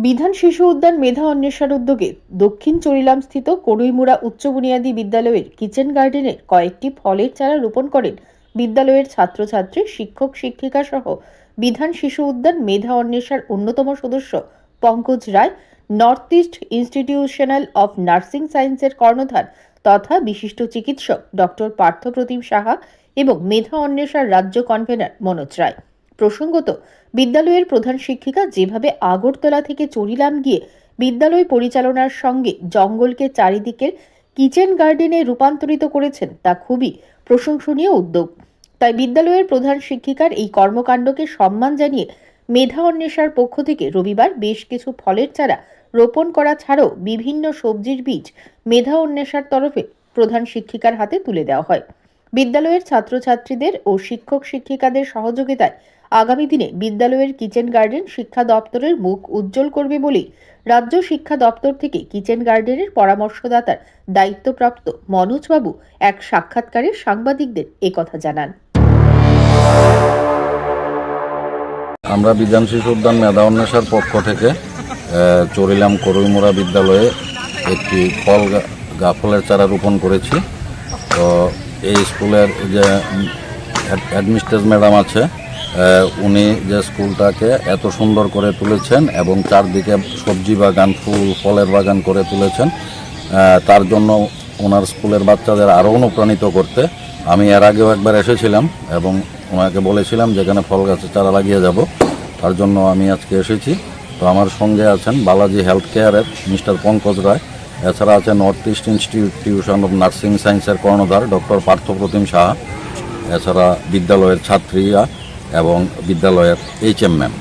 বিধান শিশু উদ্যান মেধা অন্বেষণ উদ্যোগে দক্ষিণ চরিলাম স্থিত কড়ুইমুড়া উচ্চ বুনিয়াদী বিদ্যালয়ের কিচেন গার্ডেনে কয়েকটি ফলের চারা রোপণ করেন বিদ্যালয়ের ছাত্রছাত্রী, শিক্ষক শিক্ষিকা সহ বিধান শিশু উদ্যান মেধা অন্বেষণ অন্যতম সদস্য Pankaj Ray, North East Institutional of Nursing সায়েন্সের কর্ণধার তথা বিশিষ্ট চিকিৎসক ডক্টর পার্থপ্রতিম সাহা এবং মেধা অন্বেষণ রাজ্য কনভেনর মনোজ রায়। প্রসঙ্গত, বিদ্যালয়ের প্রধান শিক্ষিকা যেভাবে আগরতলা থেকে চরিলাম গিয়ে বিদ্যালয় পরিচালনার সঙ্গে জঙ্গলকে চারিদিকের কিচেন গার্ডেনে রূপান্তরিত করেছেন তা খুবই প্রশংসনীয় উদ্যোগ। তাই বিদ্যালয়ের প্রধান শিক্ষিকার এই কর্মকাণ্ডকে সম্মান জানিয়ে মেধা অন্বেষার পক্ষ থেকে রবিবার বেশ কিছু ফলের চারা রোপণ করা ছাড়াও বিভিন্ন সবজির বীজ মেধা অন্বেষার তরফে প্রধান শিক্ষিকার হাতে তুলে দেওয়া হয়। বিদ্যালয়ের ছাত্রছাত্রীদের ও শিক্ষক শিক্ষিকাদের সহযোগিতায় আগামী দিনে বিদ্যালয়ের কিচেন গার্ডেন শিক্ষা দপ্তরের মুখ উজ্জ্বল করবে বলেই রাজ্য শিক্ষা দপ্তর থেকে কিচেন গার্ডেনের পরামর্শদাতার দায়িত্বপ্রাপ্ত মনোজবাবু এক সাক্ষাৎকারে সাংবাদিকদের একথা জানান। আমরা বিধান শিশু উদ্যান মেধা অন্বেষার পক্ষ থেকে চরিলাম কড়ুইমুড়া বিদ্যালয়ে একটি ফলের চারা রোপণ করেছি। তো এই স্কুলের যে অ্যাডমিনিস্ট্রেটর ম্যাডাম আছে, উনি যে স্কুলটাকে এত সুন্দর করে তুলেছেন এবং চারদিকে সবজি বাগান, ফুল ফলের বাগান করে তুলেছেন, তার জন্য ওনার স্কুলের বাচ্চাদের আরও অনুপ্রাণিত করতে আমি এর আগেও একবার এসেছিলাম এবং ওনাকে বলেছিলাম যেখানে ফল গাছের চারা লাগিয়ে যাব, তার জন্য আমি আজকে এসেছি। তো আমার সঙ্গে আছেন বালাজি হেলথ কেয়ারের মিস্টার পঙ্কজ রায়, এছাড়া আছে north east institution of Nursing সায়েন্সের কর্ণধার ডক্টর পার্থপ্রতিম সাহা, এছাড়া বিদ্যালয়ের ছাত্রীরা এবং বিদ্যালয়ের HM ম্যাম।